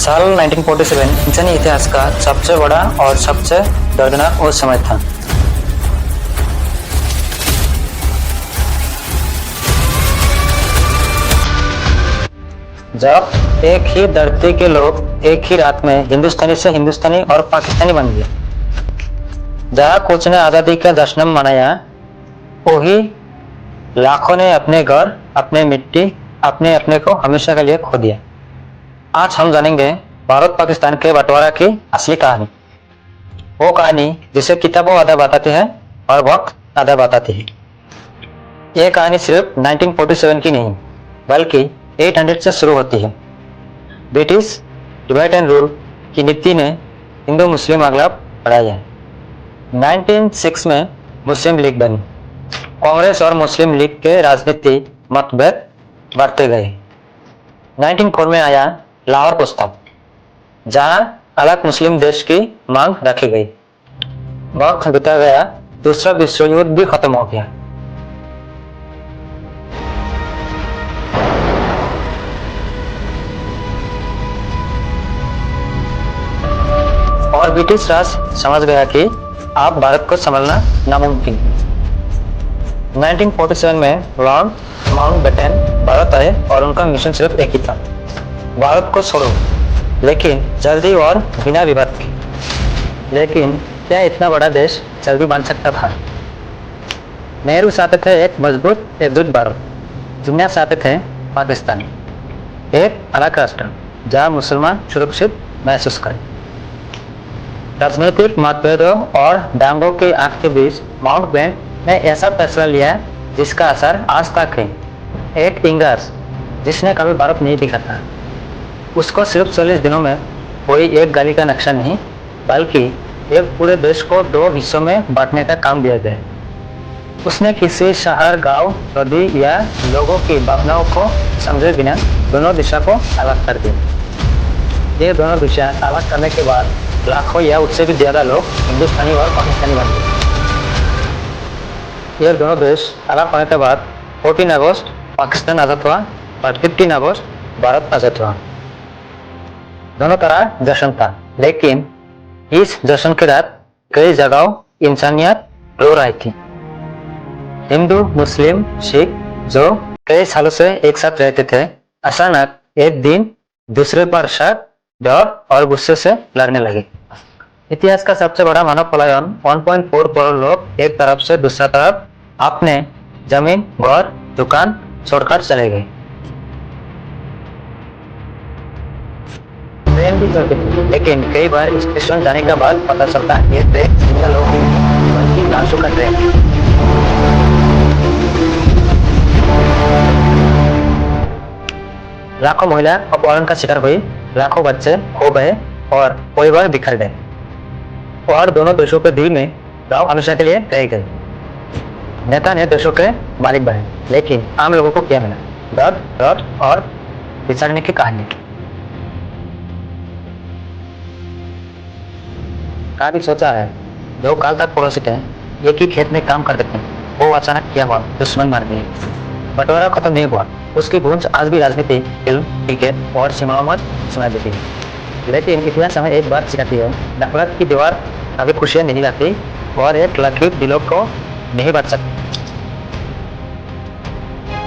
साल 1947 इंसानी इतिहास का सबसे बड़ा और सबसे दर्दनाक वो समय था। जब एक ही धरती के लोग एक ही रात में हिंदुस्तानी से हिंदुस्तानी और पाकिस्तानी बन गए। जहाँ कुछ ने आज़ादी का जश्न मनाया, वही लाखों ने अपने घर, अपने मिट्टी, अपने अपने को हमेशा के लिए खो दिया। आज हम जानेंगे भारत पाकिस्तान के बंटवारा की असली कहानी, वो कहानी जिसे किताबों आधा बताती है और वक्त आधा बताती है। ये कहानी सिर्फ 1947 की नहीं, बल्कि 800 से शुरू होती है। ब्रिटिश डिवाइड एंड रूल की नीति ने हिंदू मुस्लिम अगलाब बढ़ाया है। 1906 में मुस्लिम लीग बनी। कांग्रेस और मुस्लिम लीग के राजनीतिक मतभेद बढ़ते गए। 1904 में आया लाहौर प्रस्ताव, जहां अलग मुस्लिम देश की मांग रखी गई। वक्त बीता गया, दूसरा विश्व युद्ध भी खत्म हो गया। और ब्रिटिश राज समझ गया कि अब भारत को संभालना नामुमकिन। 1947 में लॉर्ड माउंटबेटन भारत आए और उनका मिशन सिर्फ एक ही था, भारत को छोड़ो, लेकिन जल्दी और बिना विवाद के। लेकिन क्या इतना बड़ा देश जल्दी बन सकता था? नेहरू चाहते थे एक मजबूत एकजुट भारत, दुनिया चाहते थे पाकिस्तान, एक अलग राष्ट्र जहाँ मुसलमान सुरक्षित महसूस करें। राजनीतिक मतभेदों और डांगों के आंख के बीच माउंटबेटन ने ऐसा फैसला लिया जिसका असर आज तक है। एक इंग्रज जिसने कभी भारत नहीं देखा था, उसको सिर्फ 40 दिनों में कोई एक गली का नक्शा नहीं, बल्कि एक पूरे देश को 2 हिस्सों में बांटने का काम दिया गया। उसने किसी शहर, गांव, नदी या लोगों की भावनाओं को समझे बिना दोनों दिशा को अलग कर दिया। ये दोनों दिशा अलग करने के बाद लाखों या उससे भी ज्यादा लोग हिंदुस्तानी और पाकिस्तानी बन गए। ये दोनों देश अलग होने के बाद 14 अगस्त पाकिस्तान आज़ाद हुआ और 15 अगस्त भारत आज़ाद हुआ। दोनों तरह जश्न था, लेकिन इस जश्न के रात कई जगहों इंसानियत रो रही थी। हिंदू, मुस्लिम, सिख जो कई सालों से एक साथ रहते थे, अचानक एक दिन दूसरे पर शक, डर और गुस्से से लड़ने लगे। इतिहास का सबसे बड़ा मानव पलायन 1.4 करोड़ लोग एक तरफ से दूसरा तरफ अपने जमीन, घर, दुकान छोड़कर चले गए। ट्रेन भी चलती थी, लेकिन कई बार स्टेशन जाने के बाद पता चलता ये ट्रेन जिंदा लोग नहीं बल्कि लाशों का ट्रेन। लाखों महिला अपहरण का शिकार हुई, लाखों बच्चे खो गए और परिवार बिखर गए। और दोनों देशों के दिल में गांव हमेशा के लिए रह गए। नेता ने देशों के मालिक बने, लेकिन आम लोगों को क्या मिला? दर्द, डर और बिछड़ने की कहानी। कभी सोचा है, जो काल तक पड़ोसी थे, एक ही खेत में काम करते थे, वो अचानक क्या हुआ? दुश्मन मार गए। बंटवारा खत्म नहीं हुआ, उसकी गूंज आज भी राजनीति, फिल्म, क्रिकेट और सिनेमा में सुनाई देती है। लेकिन इतिहास हमें एक बात सिखाती है, नफरत की दीवार कभी खुशियाँ नहीं लाती और एक लकीर दिलों को नहीं बच सकती।